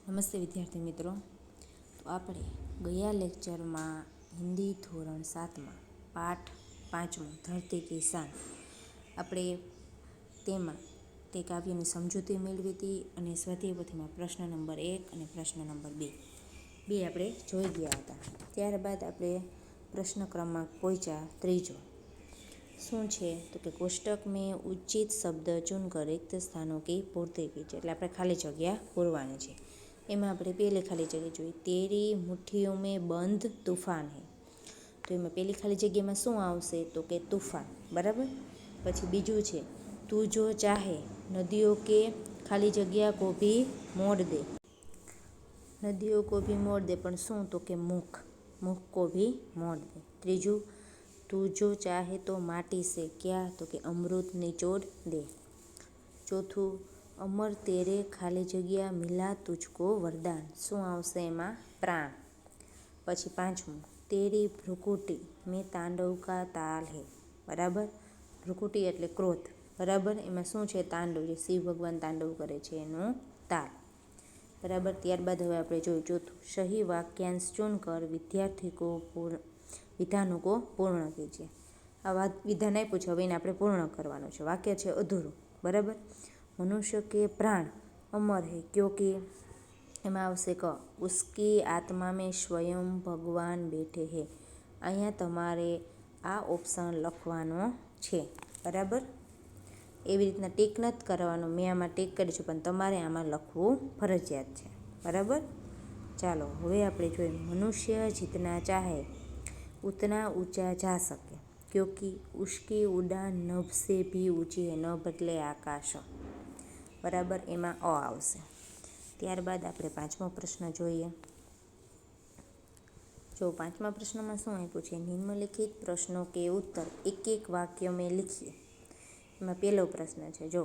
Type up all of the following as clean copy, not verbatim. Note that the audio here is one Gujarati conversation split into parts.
નમસ્તે વિદ્યાર્થી મિત્રો. તો આપણે ગયા લેક્ચરમાં હિન્દી ધોરણ 7માં પાઠ 5 ધરતી કી શાન આપણે તેમાં તે કાવ્યની સમજૂતી મેળવી હતી અને સ્વાધ્યાય પોથીમાં પ્રશ્ન નંબર 1 અને પ્રશ્ન નંબર 2 આપણે જોઈ ગયા હતા. ત્યારબાદ આપણે પ્રશ્ન ક્રમાંક પહોંચ્યા ત્રીજો. શું છે તો કે કોષ્ટક મેં ઉચિત શબ્દ ચુનકર રિક્ત સ્થાનો કી પૂર્તિ કીजिए. એટલે આપણે ખાલી જગ્યા પૂરવાની છે. એમાં આપણે પહેલી ખાલી જગ્યા જોઈ, તેરી મુઠ્ઠીઓ મેં બંધ તૂફાન હે. તો એમાં પહેલી ખાલી જગ્યામાં શું આવશે તો કે તૂફાન, બરાબર. પછી બીજું છે, તું જો ચાહે નદીઓ કે ખાલી જગ્યા કો ભી મોડ દે. નદીઓ કો ભી મોડ દે પણ શું તો કે મુખ, મુખ કો ભી મોડ દે. ત્રીજું, તું જો ચાહે તો માટી સે ક્યા તો કે અમૃત નિચોડ દે. ચોથું, અમર તેરે ખાલી જગ્યા મિલા તુજકો વરદાન. શું આવશે એમાં પ્રાણ. પછી પાંચમું, તેરી ભ્રુકુટી મેં તાંડવ કા તાલ હે. બરાબર. ભ્રુકુટી એટલે ક્રોધ, બરાબર. એમાં શું છે તાંડવ, જે શિવ ભગવાન તાંડવ કરે છે એનું તાલ, બરાબર. ત્યારબાદ હવે આપણે જોયું ચોથું, સહી વાક્યાંશ ચુનકર વિદ્યાર્થી કો વિધાનો કો પૂર્ણ કીજીએ. આ વિધાન આપ્યું છે, હવે એને આપણે પૂર્ણ કરવાનું છે. વાક્ય છે અધૂરું, બરાબર. મનુષ્ય કે પ્રાણ અમર હે ક્યોંકि એમાં આવશે ક ઉસકી આત્મા મેં સ્વયં ભગવાન બેઠે હે. અહીંયા તમારે આ ઓપ્શન લખવાનો છે, બરાબર. એવી રીતના ટીક નથી કરવાનું, મેં આમાં ટીક કરી છે પણ તમારે આમાં લખવું ફરજિયાત છે, બરાબર. ચાલો હવે આપણે જોઈએ, મનુષ્ય જીતના ચાહે ઉતના ઊંચા જા શકે ક્યોંકि ઉસકી ઉડાન નભ સે ભી ઊંચી હે. નભ એટલે આકાશ, બરાબર. એમાં અ આવશે. ત્યારબાદ આપણે પાંચમો પ્રશ્ન જોઈએ. જો પાંચમા પ્રશ્નમાં શું આપ્યું છે, નિમ્નલિખિત પ્રશ્નો કે ઉત્તર એક એક વાક્ય મેં લીખીએ. એમાં પહેલો પ્રશ્ન છે, જો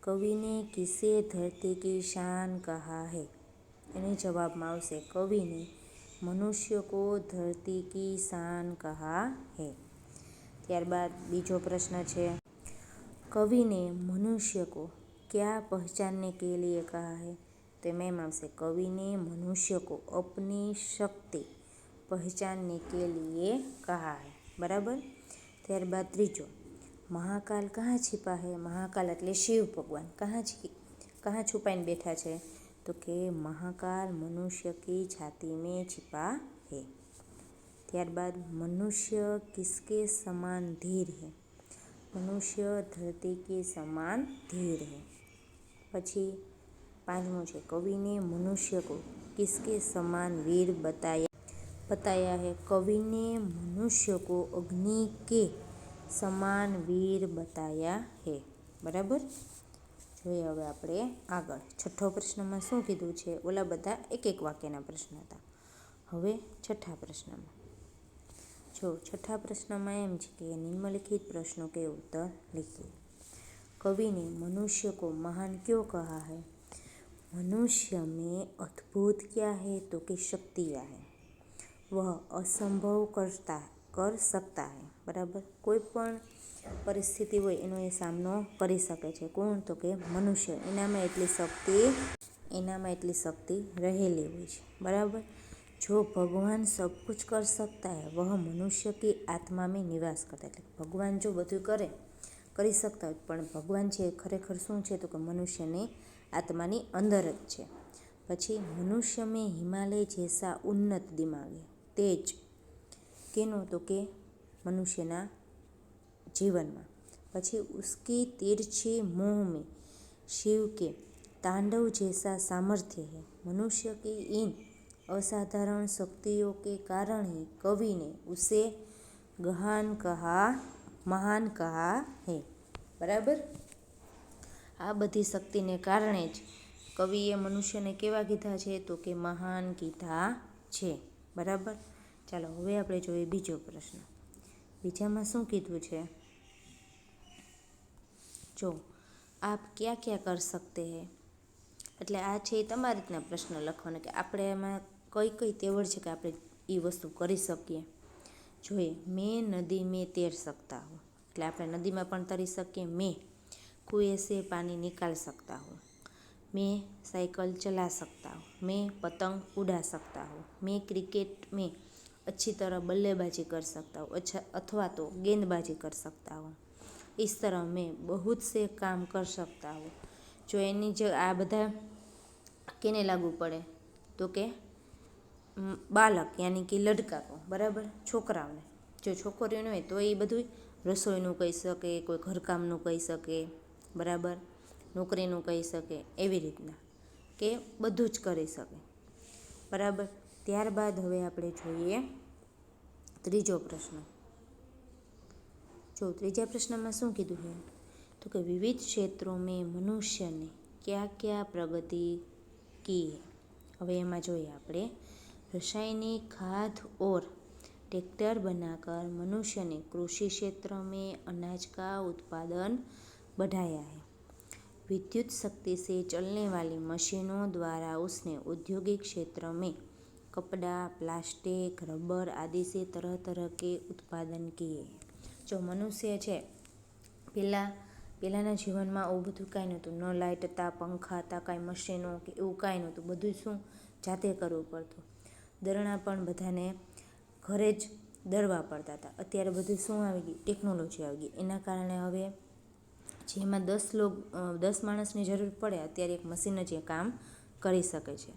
કવિને કિસે ધરતી કી શાન કહા હે. એને જવાબમાં આવશે કવિને મનુષ્ય કો ધરતી કી શાન કહા હે. ત્યારબાદ બીજો પ્રશ્ન છે, કવિને મનુષ્ય કો ક્યા પહચાનને કે લીએ કહા હે. તો એમાં આવશે કવિને મનુષ્ય કો અપની શક્તિ પહચાનને કે લીએ કહા હે, બરાબર. ત્યારબાદ ત્રીજો, મહાકાલ કહા छिपा है. મહાકાલ એટલે શિવ ભગવાન કહા છુપાઈને બેઠા છે તો કે મહાકાલ મનુષ્ય કી છાતી મેં छिपा है. ત્યારબાદ મનુષ્ય કિસકે સમાન ધીર હે. મનુષ્ય ધરતી કે સમાન ધીર હે. પછી પાંચમું છે, કવિને મનુષ્ય કો કિસકે સમાન વીર बताया है. કવિને મનુષ્ય કો અગ્નિ કે સમાન વીર બતાયા હે, બરાબર. જોઈએ હવે આપણે આગળ છઠ્ઠો પ્રશ્નમાં શું કીધું છે, ઓલા બધા એક એક વાક્યના પ્રશ્ન હતા. હવે છઠ્ઠા પ્રશ્નમાં જો છઠ્ઠા પ્રશ્નમાં એમ છે કે નિમ્નલિખિત પ્રશ્નો કે ઉત્તર लिखिए. कवि ने मनुष्य को महान क्यों कहा है. मनुष्य में अद्भुत क्या है तो कि शक्तियाँ है. वह असंभव कर सकता है, बराबर. કોઈ પણ પરિસ્થિતિ હોય એનો એ સામનો કરી શકે છે. કોણ તો કે મનુષ્ય. એનામાં એટલી શક્તિ રહેલી હોય છે, બરાબર. જો ભગવાન સબ કુછ કર सकता है वह मनुष्य की आत्मा में निवास करता. એટલે ભગવાન જો બધું કરી શકતા હોય પણ ભગવાન છે ખરેખર શું છે તો કે મનુષ્યની આત્માની અંદર જ છે. પછી મનુષ્ય મેં હિમાલય જૈસા ઉન્નત દિમાગ હે. તેજ કેનો તો કે મનુષ્યના જીવનમાં. પછી ઉસકી તિરછી મોહ में शिव के तांडव जैसा सामर्थ्य है. मनुष्य की इन असाधारण शक्तियों के कारण ही कवि ने उसे महान कहा है, બરાબર. આ બધી શક્તિને કારણે જ કવિએ મનુષ્યને કેવા કીધા છે તો કે મહાન કીધા છે, બરાબર. ચાલો હવે આપણે જોઈએ બીજો પ્રશ્ન. બીજામાં શું કીધું છે, જો આપ ક્યાં ક્યાં કર सकते हैं. એટલે આ છે એ તમારી રીતના પ્રશ્ન લખવાનો કે આપણે એમાં કઈ કઈ તેવડ છે કે આપણે એ વસ્તુ કરી શકીએ. જોઈએ, મેં નદી મેં તैर सकता हूँ. એટલે આપણે નદીમાં પણ તરી શકીએ. મેં કુએં સે પાણી નિકાલ सकता हूँ. मैं साइकिल चला सकता हूँ, मैं पतंग उड़ा सकता हूँ, मैं क्रिकेट में अच्छी तरह बल्लेबाजी कर सकता हूँ, अच्छा अथवा तो गेंदबाजी कर सकता हूँ। इस तरह मैं बहुत से काम कर सकता हूँ। जो एनी जो आ बधा केने लागू पड़े तो के बालक यानी कि लड़का को, बराबर, छोकराओने। जो छोकरीઓને હોય તો એ બધું રસોઈનું કહી શકે, કોઈ ઘરકામનું કહી શકે, બરાબર, નોકરીનું કહી શકે, એવી રીતના કે બધું જ કરી શકે, બરાબર. ત્યારબાદ હવે આપણે જોઈએ ત્રીજો પ્રશ્ન. જો ત્રીજા પ્રશ્નમાં શું કીધું છે તો કે વિવિધ ક્ષેત્રો મેં મનુષ્યને क्या क्या प्रगति की है. હવે એમાં જોઈએ આપણે रासायनिक खाद और ट्रैक्टर बनाकर मनुष्य ने कृषि क्षेत्र में अनाज का उत्पादन बढ़ाया है. विद्युत शक्ति से चलने वाली मशीनों द्वारा उसने औद्योगिक क्षेत्र में कपड़ा, प्लास्टिक, रबर आदि से तरह तरह के उत्पादन किए. जो मनुष्य है પહેલાંના જીવનમાં આવું બધું કાંઈ નહોતું. ન લાઇટ હતા, પંખા હતા, કાંઈ મશીનો કે એવું કાંઈ નહોતું. બધું શું જાતે કરવું પડતું. દરણા પણ બધાને ઘરે જ દરવા પડતા હતા. અત્યારે બધું શું આવી ગયું, ટેકનોલોજી આવી ગઈ. એના કારણે હવે જેમાં 10 માણસની જરૂર પડે, અત્યારે એક મશીન જ એ કામ કરી શકે છે.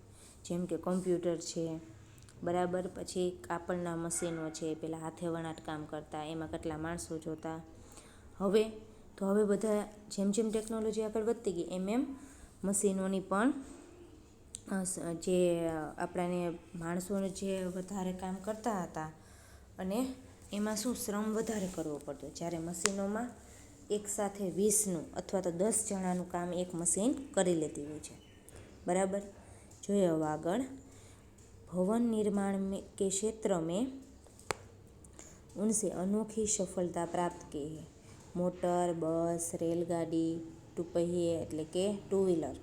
જેમ કે કોમ્પ્યુટર છે, બરાબર, પછી કાપડના મશીનો છે. પહેલાં હાથે વણાટ કામ કરતા, એમાં કેટલા માણસો જોતા. હવે બધા જેમ જેમ ટેકનોલોજી આગળ વધતી ગઈ એમ મશીનોની પણ જે આપણાને માણસોને જે વધારે કામ કરતા હતા અને એમાં શું શ્રમ વધારે કરવો પડતો. જ્યારે મશીનોમાં એકસાથે 20નું અથવા તો 10 જણાનું કામ એક મશીન કરી લેતી હોય છે, બરાબર. જોઈએ હવે આગળ. भवन निर्माण के क्षेत्र में उनसे अनोखी सफलता प्राप्त की है. मोटर, बस, रेलगाड़ी, टूपहिए એટલે કે 2 व्हीलर,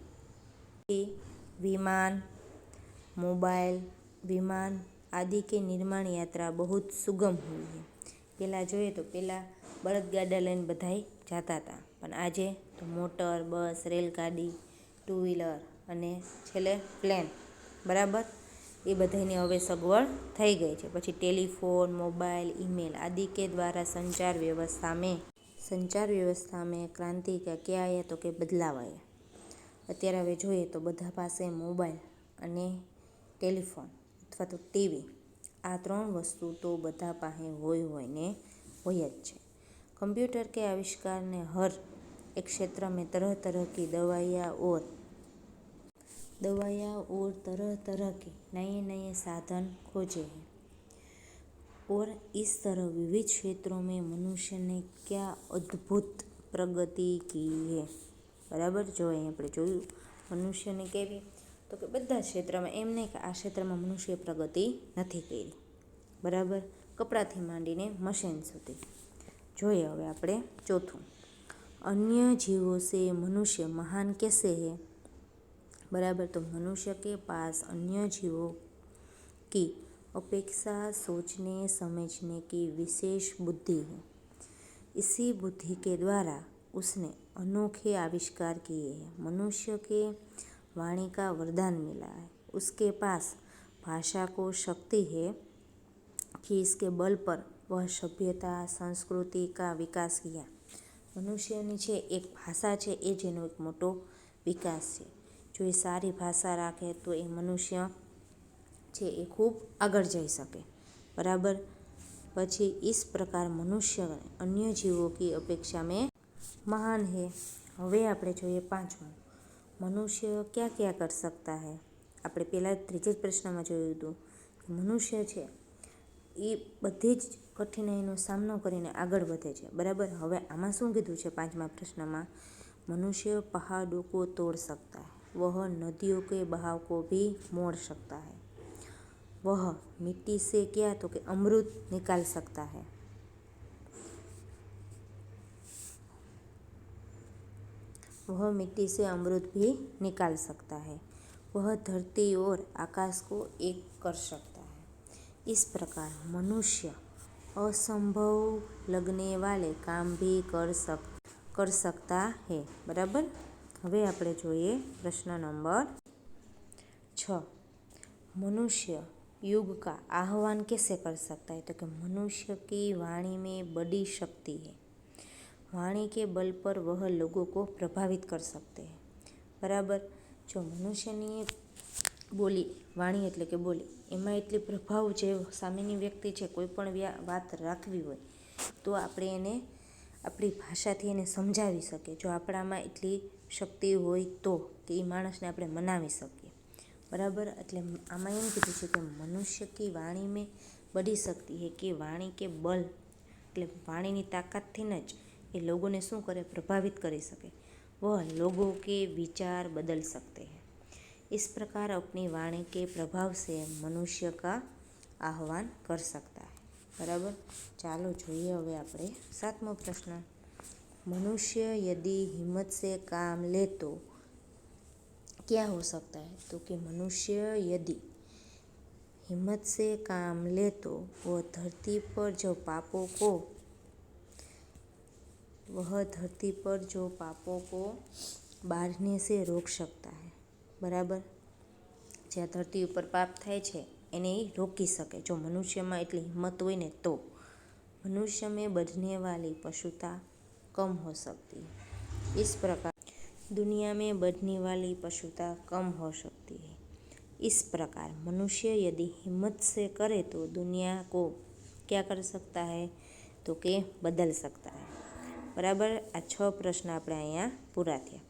विमान, मोबाइल, विमान आदि के निर्माण यात्रा बहुत सुगम हुई है. પહેલાં જોઈએ તો પહેલાં બળદગાડા લઈને બધાય જતા હતા, પણ આજે તો મોટર, બસ, રેલગાડી, 2 व्हीलर અને છેલ્લે પ્લેન, બરાબર, એ બધાની હવે સગવડ થઈ ગઈ છે. પછી ટેલિફોન, મોબાइल, ईमेल आदि के द्वारा संचार व्यवस्था में क्रांति का क्या आया तो કે બદલાવ આવ્યા. અત્યારે હવે જોઈએ તો બધા પાસે મોબાઈલ અને ટેલિફોન અથવા તો ટીવી, આ 3 વસ્તુ તો બધા પાસે હોય ને હોય જ છે. कंप्यूटर के आविष्कार ने हर एक क्षेत्र में तरह तरह की दवाइयाँ और तरह तरह के नए नए साधन खोजे हैं. और इस तरह विविध क्षेत्रों में मनुष्य ने क्या अद्भुत प्रगति की है. બરાબર. જો અહીં આપણે જોયું મનુષ્યને કેવી તો કે બધા ક્ષેત્રમાં, એમ નહીં કે આ ક્ષેત્રમાં મનુષ્ય પ્રગતિ નથી કરી, બરાબર, કપડાથી માંડીને મશીન સુધી. જોઈએ હવે આપણે ચોથું. अन्य जीवों से मनुष्य महान कैसे है. बराबर. तो मनुष्य के पास अन्य जीवों की अपेक्षा सोचने समझने की विशेष बुद्धि है. इसी बुद्धि के द्वारा उसने अनोखे आविष्कार किए हैं. मनुष्य के वाणी का वरदान मिला है. उसके पास भाषा को शक्ति है कि इसके बल पर वह सभ्यता संस्कृति का विकास किया. મનુષ્યની છે એક ભાષા છે, એ જ એનો એક મોટો વિકાસ છે. જો એ સારી ભાષા રાખે તો એ મનુષ્ય છે એ ખૂબ આગળ જઈ શકે, બરાબર. પછી इस प्रकार मनुष्य अन्य जीवों की अपेक्षा में महान है. હવે આપણે જોઈએ પાંચમું. મનુષ્ય ક્યાં ક્યાં કરી શકતા હે. આપણે પહેલાં ત્રીજા જ પ્રશ્નમાં જોયું હતું કે મનુષ્ય છે એ બધી જ કઠિનાઈનો સામનો કરીને આગળ વધે છે, બરાબર. હવે આમાં શું કીધું છે પાંચમા પ્રશ્નમાં, મનુષ્ય પહાડો કો તોડ सकता है, वह नदियों के बहाव को भी मोड़ सकता है, वह मिट्टी से क्या तो कि अमृत निकाल सकता है, वह मिट्टी से अमृत भी निकाल सकता है, वह धरती और आकाश को एक कर सकता है. इस प्रकार मनुष्य असंभव लगने वाले काम भी कर सकता है, बराबर. હવે આપણે જોઈએ प्रश्न नंबर 6। मनुष्य युग का आह्वान कैसे कर सकता है? तो कि मनुष्य की वाणी में बड़ी शक्ति है। वाणी के बल पर वह लोगों को प्रभावित कर सकते हैं। बराबर। जो મનુષ્યની બોલી, વાણી એટલે કે બોલી, એમાં એટલી પ્રભાવ જે સામેની વ્યક્તિ છે કોઈ પણ વાત રાખવી હોય તો આપણે એને આપણી ભાષાથી એને સમજાવી શકીએ। જો આપણામાં એટલી શક્તિ હોય તો કે એ માણસને આપણે મનાવી શકીએ। બરાબર। એટલે આમાં એમ કીધું છે કે મનુષ્ય કી વાણી મેં બડી શક્તિ હે કે વાણી કે બલ એટલે વાણીની તાકાતથી જ એ લોકોને શું કરે? પ્રભાવિત કરી શકે। वह लोगों के विचार बदल सकते हैं। इस प्रकार अपनी वाणी के प्रभाव से मनुष्य का आह्वान कर सकता है। बराबर। चालो જોઈએ હવે આપણે 7મો પ્રશ્ન। मनुष्य यदि हिम्मत से काम ले तो क्या हो सकता है? तो कि मनुष्य यदि हिम्मत से काम ले तो वह धरती पर जो पापों को बढ़ने से रोक सकता है। बराबर। જ્યાં ધરતી ઉપર પાપ થાય છે એને રોકી શકે જો મનુષ્યમાં એટલી હિંમત હોય ને તો। मनुष्य में बढ़ने वाली पशुता कम हो सकती है। इस प्रकार दुनिया में बढ़ने वाली पशुता कम हो सकती है। इस प्रकार मनुष्य यदि हिम्मत से करे तो दुनिया को क्या कर सकता है? तो कि बदल सकता है। बराबर। आ 6 प्रश्न આપણે અહીંયા પૂરા થયા।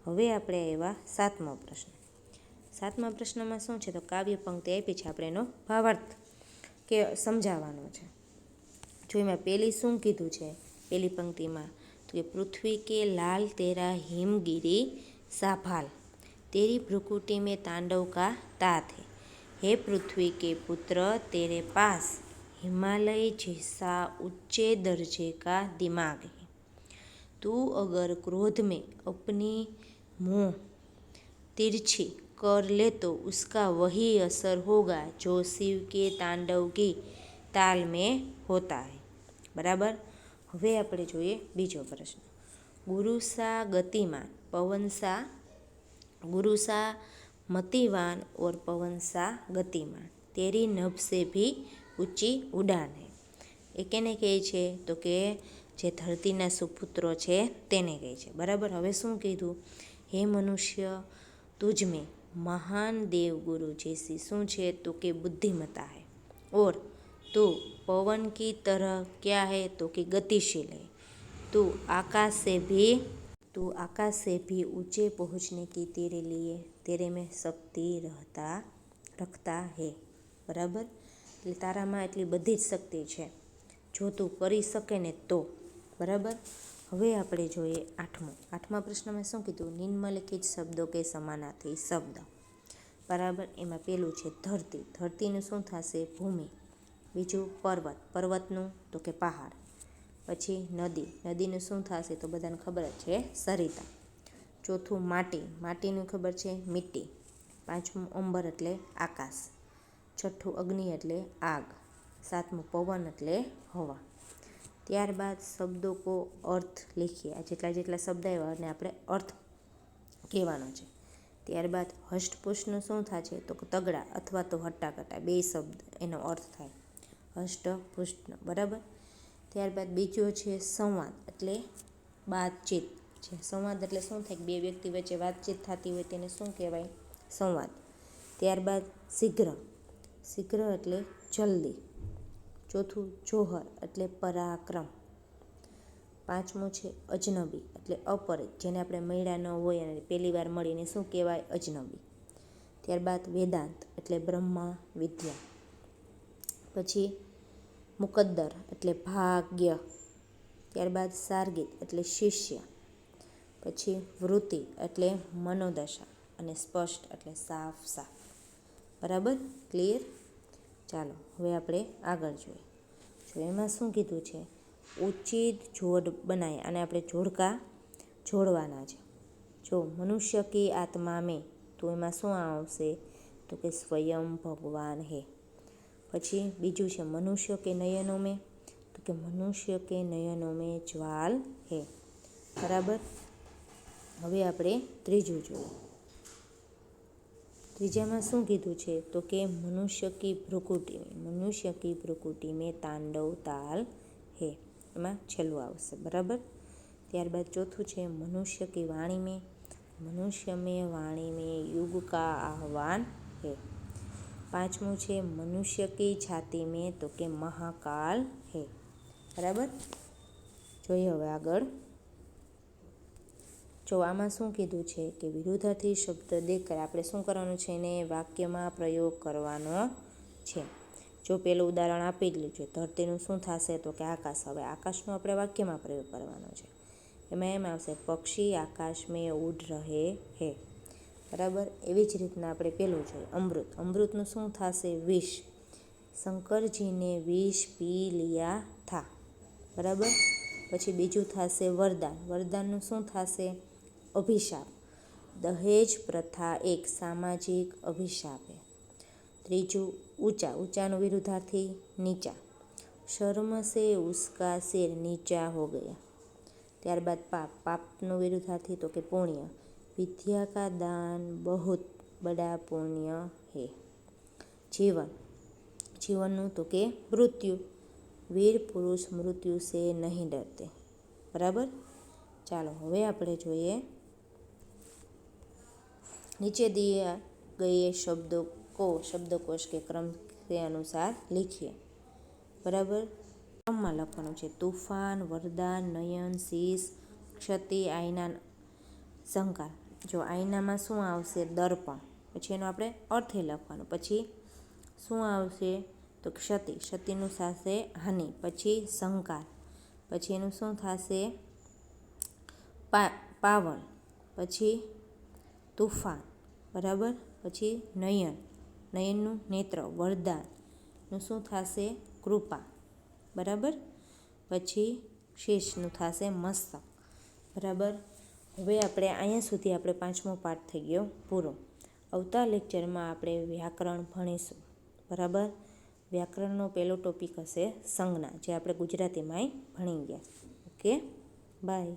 હવે આપણે આવ્યા 7મો પ્રશ્ન। 7મા પ્રશ્નમાં શું છે? તો કાવ્ય પંક્તિ આપી છે, આપણે એનો ભાવાર્થ કે સમજાવવાનો છે। જો એમાં પહેલી શું કીધું છે? પહેલી પંક્તિમાં તો કે પૃથ્વી કે લાલ તેરા हिमगिरी साभाल, तेरी भ्रुकुटी में तांडव का तात है। हे पृथ्वी के पुत्र, तेरे पास हिमालय जैसा ऊंचे दर्जे का दिमाग है। तू अगर क्रोध में अपनी मुंह तिरछी कर ले तो उसका वही असर होगा जो शिव के तांडव की ताल में होता है। बराबर। હવે આપણે જોઈએ બીજો પ્રશ્ન। गुरुसा मतिवान और पवनसा गतिमान, तेरी नभ से भी ऊंची उड़ान है। એ કેને કહે છે? તો કે જે ધરતીના સુપુત્રો છે તેને કહે છે। બરાબર। હવે શું કીધું? હે મનુષ્ય, तुझ में महान देवगुरु जैसी શું છે? તો કે बुद्धिमता है। और तू पवन की तरह क्या है? तो कि गतिशील है। तू आकाश से भी ऊंचे पहुंचने की तेरे में शक्ति रखता है। बराबर। એટલે તારામાં એટલી બધી જ શક્તિ છે જો તું કરી શકે ને તો। બરાબર। હવે આપણે જોઈએ 8મા પ્રશ્નમાં શું કીધું? નિમ્નલિખિત શબ્દો કે સમાનાર્થી શબ્દ। બરાબર। એમાં પહેલું છે ધરતી, ધરતીનું શું થશે? ભૂમિ। બીજું પર્વત, પર્વતનું તો કે પહાડ। પછી નદી, નદીનું શું થશે? તો બધાને ખબર જ છે સરિતા। ચોથું માટી, માટીનું ખબર છે મિટ્ટી। પાંચમું અંબર એટલે આકાશ। છઠ્ઠું અગ્નિ એટલે આગ। સાતમું પવન એટલે હવા। ત્યારબાદ શબ્દો કો અર્થ લીખીએ। આ જેટલા શબ્દ આવ્યા અને આપણે અર્થ કહેવાનો છે। ત્યારબાદ હષ્ટપુષ્ટનું શું થાય છે? તો તગડા અથવા તો હટ્ટાકટ્ટા, બે શબ્દ એનો અર્થ થાય હષ્ટપુષ્ટનો। બરાબર। ત્યારબાદ બીજો છે સંવાદ એટલે વાતચીત છે। સંવાદ એટલે શું થાય? બે વ્યક્તિ વચ્ચે વાતચીત થતી હોય તેને શું કહેવાય? સંવાદ। ત્યારબાદ શીઘ્ર, શીઘ્ર એટલે જલ્દી। ચોથું જોહર એટલે પરાક્રમ। પાંચમું છે અજનબી એટલે અપરિચ, જેને આપણે મળ્યા ન હોય અને પહેલી વાર મળીને શું કહેવાય? અજનબી। ત્યારબાદ વેદાંત એટલે બ્રહ્મા વિદ્યા। પછી મુકદ્દર એટલે ભાગ્ય। ત્યારબાદ સાર્ગિત એટલે શિષ્ય। પછી વૃત્તિ એટલે મનોદશા અને સ્પષ્ટ એટલે સાફ સાફ। બરાબર। ક્લિયર। ચાલો હવે આપણે આગળ જોઈએ। જો એમાં શું કીધું છે? ઉચિત જોડ બનાય, અને આપણે જોડકા જોડવાના છે। જો મનુષ્ય કી આત્મા મેં, તો એમાં શું આવશે? તો કે સ્વયં ભગવાન હે। પછી બીજું છે મનુષ્ય કે નયનો મેં, તો કે મનુષ્ય કે નયનો મેં જ્વાલ હે। બરાબર। હવે આપણે ત્રીજું જોઈએ. ત્રીજામાં શું કીધું છે તો કે મનુષ્ય કી ભ્રુકુટી મેં તાંડવ તાલ હે, એમાં છેલ્લું આવશે. બરાબર. ત્યારબાદ ચોથું છે મનુષ્ય કી વાણી મેં યુગ કા આહવાન હે. પાંચમું છે મનુષ્ય કી છાતી મેં તો કે મહાકાલ હે. બરાબર. જોઈએ હવે આગળ. જો આમાં શું કીધું છે કે વિરુદ્ધાર્થી શબ્દ દેખકર આપણે શું કરવાનું છે, એને વાક્યમાં પ્રયોગ કરવાનો છે. જો પેલું ઉદાહરણ આપી જ લીધું છે, ધરતીનું શું થશે તો કે આકાશ. હવે આકાશનો આપણે વાક્યમાં પ્રયોગ કરવાનો છે. એમાં એમ આવશે પક્ષી આકાશ મેં ઉડ રહે હે. બરાબર. એવી જ રીતના આપણે પેલું જોઈએ અમૃતનું શું થશે વિષ. શંકરજીને વિષ પી લિયા થા. બરાબર. પછી બીજું થશે વરદાનનું શું થશે અભિશાપ. દહેજ પ્રથા એક સામાજિક અભિશાપ હે. ત્રીજું ઊંચાનું વિરુદ્ધાર્થી નીચા. શર્મ સે ઉસકા સિર નીચા હો ગયા. ત્યારબાદ પાપનું વિરુદ્ધાર્થી તો કે પુણ્ય. વિદ્યા કા દાન બહુત બડા પુણ્ય હે. જીવનનું તો કે મૃત્યુ. વીર પુરુષ મૃત્યુ સે નહીં ડરતે. બરાબર. ચાલો હવે આપણે જોઈએ નીચે દિए गए शब्दों को शब्दकोश के क्रम के अनुसार लिखिए. બરાબર. ક્રમમાં લખવાનું છે. તૂફાન, વરદાન, નયન, શીશ, ક્ષતિ, આયના, શંકા. જો આયનામાં શું આવશે દર્પણ. પછી એનો આપણે અર્થે લખવાનું. પછી શું આવશે તો ક્ષતિનું થશે હાનિ. પછી શંકા. પછી એનું શું થશે પાવન. પછી તૂફાન. બરાબર. પછી નયનનું નેત્ર. વરદાનનું શું થશે કૃપા. બરાબર. પછી શેષનું થશે મસ્તક. બરાબર. હવે આપણે અહીંયા સુધી આપણે 5મો પાઠ થઈ ગયો પૂરો. આવતા લેક્ચરમાં આપણે વ્યાકરણ ભણીશું. બરાબર. વ્યાકરણનો પહેલો ટોપિક હશે સંજ્ઞા, જે આપણે ગુજરાતીમાંય ભણી ગયા. Okay, by.